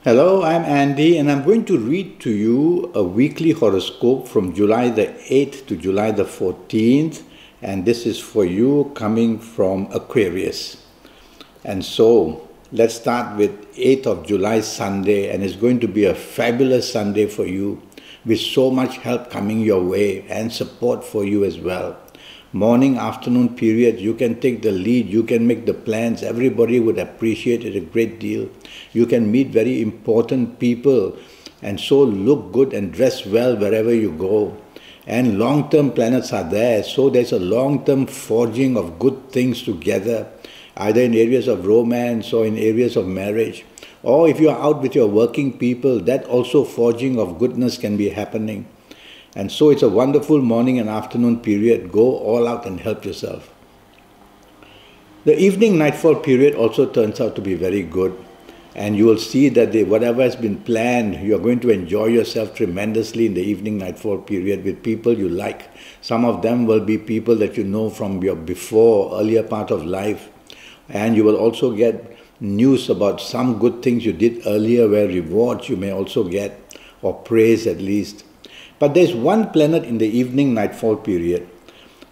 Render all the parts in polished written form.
Hello, I'm Andy, and I'm going to read to you a weekly horoscope from July the 8th to July the 14th, and this is for you coming from Aquarius. And so, let's start with 8th of July Sunday, and it's going to be a fabulous Sunday for you, with so much help coming your way and support for you as well. Morning, afternoon period, you can take the lead, you can make the plans, everybody would appreciate it a great deal. You can meet very important people and so look good and dress well wherever you go. And long-term planets are there, so there's a long-term forging of good things together, either in areas of romance or in areas of marriage. Or if you're out with your working people, that also forging of goodness can be happening. And so it's a wonderful morning and afternoon period. Go all out and help yourself. The evening nightfall period also turns out to be very good. And you will see that whatever has been planned, you're going to enjoy yourself tremendously in the evening nightfall period with people you like. Some of them will be people that you know from your earlier part of life. And you will also get news about some good things you did earlier, where rewards you may also get, or praise at least. But there's one planet in the evening nightfall period,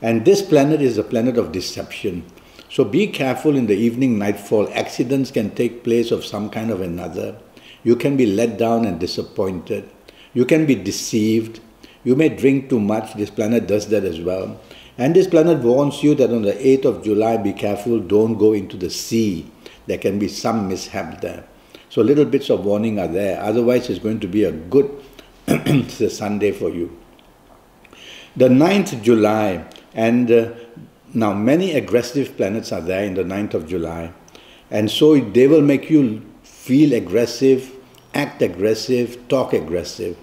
and this planet is a planet of deception. So be careful in the evening nightfall. Accidents can take place of some kind of another. You can be let down and disappointed. You can be deceived. You may drink too much. This planet does that as well. And this planet warns you that on the 8th of July, be careful, don't go into the sea. There can be some mishap there. So little bits of warning are there. Otherwise, it's going to be a good Sunday for you. The 9th July, and now many aggressive planets are there in the 9th of July, and so they will make you feel aggressive, act aggressive, talk aggressive.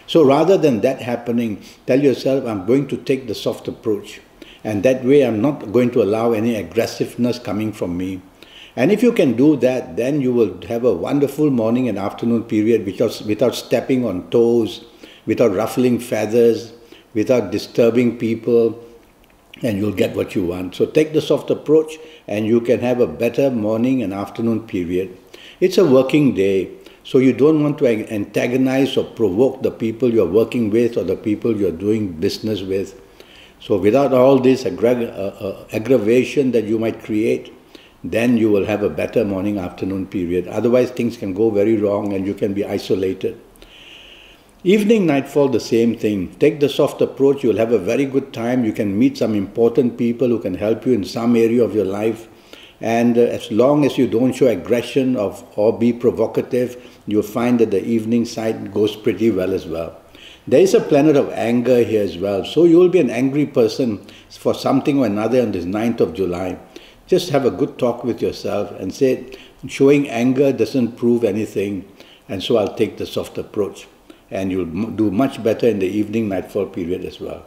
So rather than that happening, tell yourself, I'm going to take the soft approach, and that way I'm not going to allow any aggressiveness coming from me. And if you can do that, then you will have a wonderful morning and afternoon period without stepping on toes, without ruffling feathers, without disturbing people, and you'll get what you want. So take the soft approach and you can have a better morning and afternoon period. It's a working day, so you don't want to antagonize or provoke the people you're working with or the people you're doing business with. So without all this aggravation that you might create, then you will have a better morning afternoon period. Otherwise things can go very wrong and you can be isolated. Evening nightfall, the same thing. Take the soft approach. You'll have a very good time. You can meet some important people who can help you in some area of your life. And as long as you don't show aggression or be provocative, you'll find that the evening side goes pretty well as well. There is a planet of anger here as well. So you will be an angry person for something or another on this 9th of July. Just have a good talk with yourself and say, showing anger doesn't prove anything, and so I'll take the soft approach. And you'll do much better in the evening nightfall period as well.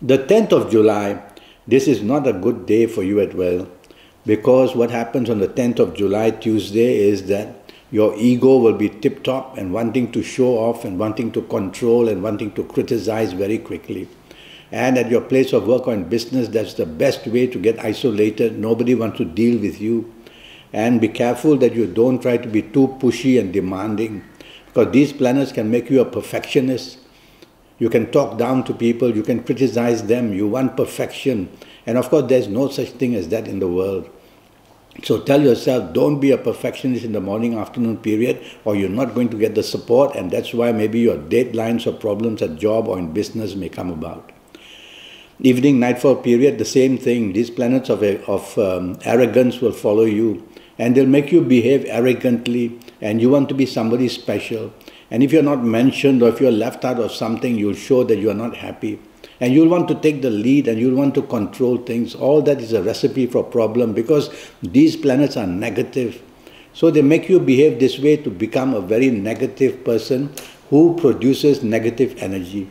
The 10th of July, this is not a good day for you as well, because what happens on the 10th of July, Tuesday, is that your ego will be tip-top and wanting to show off and wanting to control and wanting to criticize very quickly. And at your place of work or in business, that's the best way to get isolated. Nobody wants to deal with you. And be careful that you don't try to be too pushy and demanding, because these planets can make you a perfectionist. You can talk down to people, you can criticize them, you want perfection. And of course, there's no such thing as that in the world. So tell yourself, don't be a perfectionist in the morning, afternoon period, or you're not going to get the support, and that's why maybe your deadlines or problems at job or in business may come about. Evening nightfall period, the same thing. These planets of arrogance will follow you, and they'll make you behave arrogantly, and you want to be somebody special. And if you're not mentioned or if you're left out of something, you'll show that you're not happy. And you'll want to take the lead and you'll want to control things. All that is a recipe for problem, because these planets are negative. So they make you behave this way to become a very negative person who produces negative energy.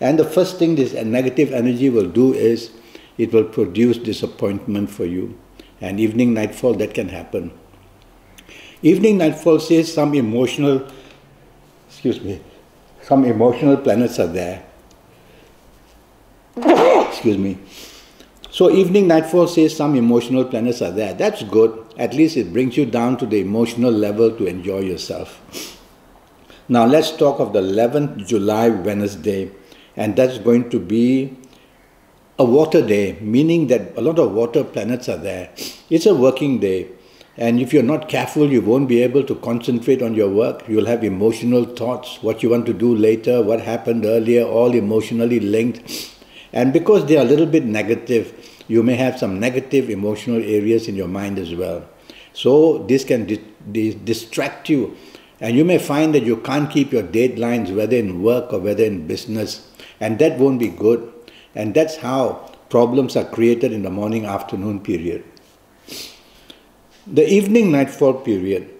And the first thing this negative energy will do is, it will produce disappointment for you. And evening nightfall, that can happen. Evening nightfall says some emotional planets are there. So evening nightfall says some emotional planets are there. That's good. At least it brings you down to the emotional level to enjoy yourself. Now let's talk of the 11th July Wednesday, and that's going to be a water day, meaning that a lot of water planets are there. It's a working day, and if you're not careful, you won't be able to concentrate on your work. You'll have emotional thoughts, what you want to do later, what happened earlier, all emotionally linked. And because they are a little bit negative, you may have some negative emotional areas in your mind as well. So this can distract you, and you may find that you can't keep your deadlines, whether in work or whether in business, and that won't be good. And that's how problems are created in the morning-afternoon period. The evening nightfall period,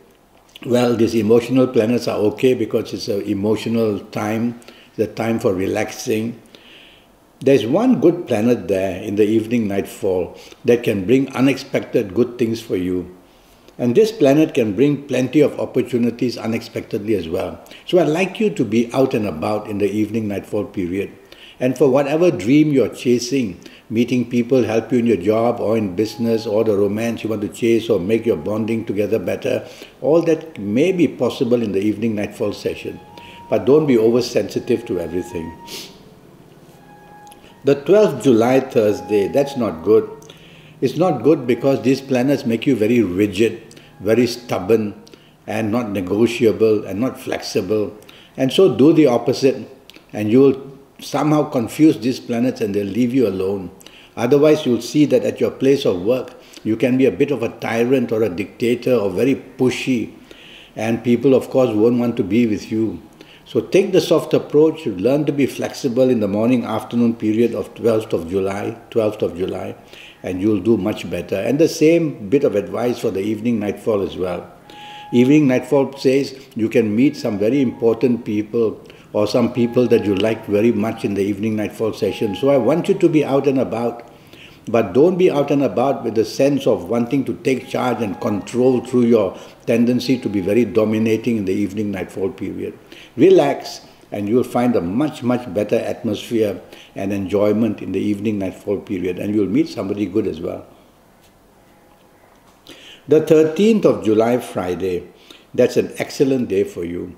well, these emotional planets are okay because it's an emotional time, the time for relaxing. There's one good planet there in the evening nightfall that can bring unexpected good things for you. And this planet can bring plenty of opportunities unexpectedly as well. So I'd like you to be out and about in the evening nightfall period. And for whatever dream you're chasing, meeting people help you in your job or in business, or the romance you want to chase or make your bonding together better, all that may be possible in the evening nightfall session. But don't be oversensitive to everything. The 12th July Thursday, that's not good. It's not good because these planets make you very rigid, very stubborn, and not negotiable and not flexible. And so do the opposite, and you will somehow confuse these planets and they'll leave you alone. Otherwise, you'll see that at your place of work, you can be a bit of a tyrant or a dictator or very pushy, and people, of course, won't want to be with you. So take the soft approach, learn to be flexible in the morning-afternoon period of 12th of July, and you'll do much better. And the same bit of advice for the evening nightfall as well. Evening nightfall says you can meet some very important people or some people that you like very much in the evening nightfall session. So I want you to be out and about, but don't be out and about with the sense of wanting to take charge and control through your tendency to be very dominating in the evening nightfall period. Relax, and you'll find a much, much better atmosphere and enjoyment in the evening nightfall period, and you'll meet somebody good as well. The 13th of July, Friday, that's an excellent day for you.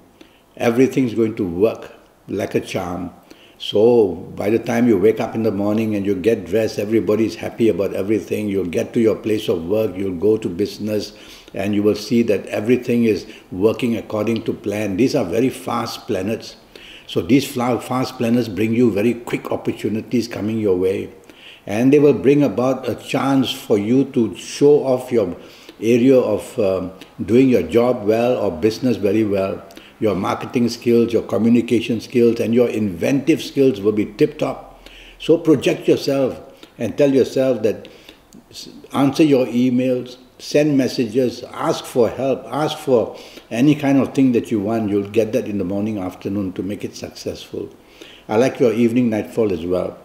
Everything's going to work like a charm. So by the time you wake up in the morning and you get dressed, everybody's happy about everything. You'll get to your place of work, you'll go to business, and you will see that everything is working according to plan. These are very fast planets. So these fast planets bring you very quick opportunities coming your way. And they will bring about a chance for you to show off your area of doing your job well or business very well. Your marketing skills, your communication skills, and your inventive skills will be tip-top. So project yourself and tell yourself that answer your emails, send messages, ask for help, ask for any kind of thing that you want. You'll get that in the morning, afternoon to make it successful. I like your evening nightfall as well.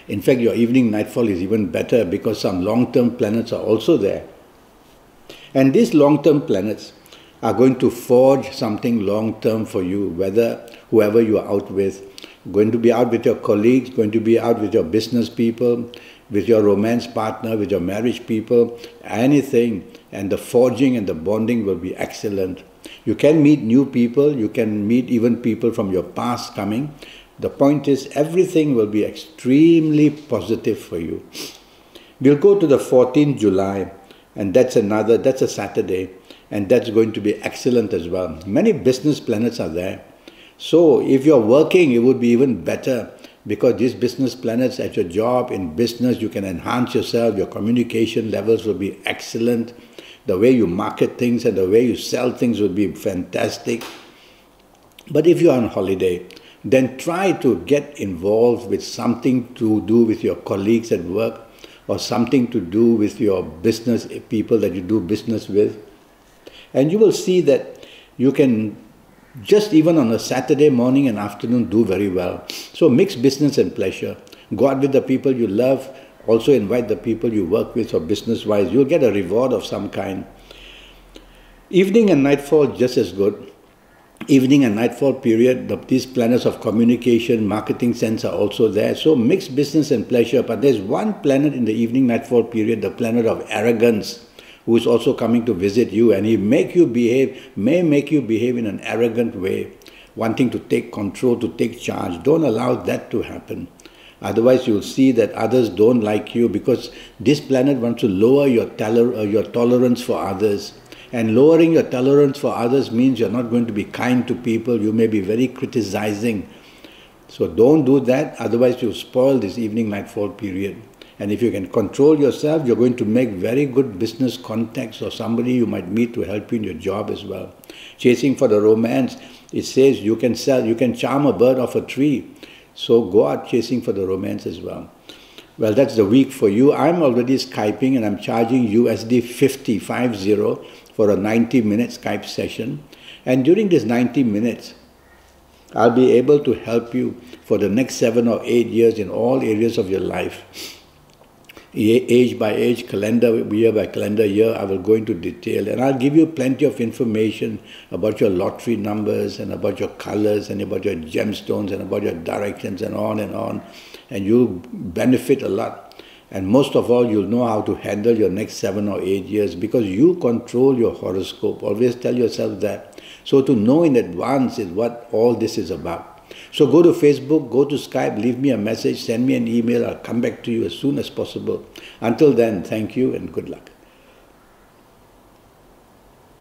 In fact, your evening nightfall is even better because some long-term planets are also there. And these long-term planets are going to forge something long-term for you, whether whoever you are out with, going to be out with your colleagues, going to be out with your business people, with your romance partner, with your marriage people, anything, and the forging and the bonding will be excellent. You can meet new people, you can meet even people from your past coming. The point is, everything will be extremely positive for you. We'll go to the 14th July, and that's a Saturday, and that's going to be excellent as well. Many business planets are there. So if you're working, it would be even better because these business planets at your job, in business, you can enhance yourself, your communication levels will be excellent. The way you market things and the way you sell things will be fantastic. But if you're on holiday, then try to get involved with something to do with your colleagues at work or something to do with your business people that you do business with. And you will see that you can just even on a Saturday morning and afternoon do very well. So mix business and pleasure. Go out with the people you love. Also invite the people you work with or business-wise. You'll get a reward of some kind. Evening and nightfall just as good. evening and nightfall period, these planets of communication, marketing sense are also there. So mixed business and pleasure. But there's one planet in the evening nightfall period, the planet of arrogance, who is also coming to visit you, and he may make you behave in an arrogant way, wanting to take control, to take charge. Don't allow that to happen. Otherwise, you'll see that others don't like you, because this planet wants to lower your tolerance for others. And lowering your tolerance for others means you're not going to be kind to people. You may be very criticizing. So don't do that. Otherwise, you'll spoil this evening nightfall period. And if you can control yourself, you're going to make very good business contacts, or somebody you might meet to help you in your job as well. Chasing for the romance, it says you can charm a bird off a tree. So go out chasing for the romance as well. Well, that's the week for you. I'm already Skyping, and I'm charging USD 50 for a 90-minute Skype session. And during this 90 minutes, I'll be able to help you for the next 7 or 8 years in all areas of your life. Age by age, calendar year by calendar year, I will go into detail, and I'll give you plenty of information about your lottery numbers, and about your colors, and about your gemstones, and about your directions, and on, and you'll benefit a lot. And most of all, you'll know how to handle your next 7 or 8 years, because you control your horoscope. Always tell yourself that. So to know in advance is what all this is about. So go to Facebook, go to Skype, leave me a message, send me an email. I'll come back to you as soon as possible. Until then, thank you and good luck.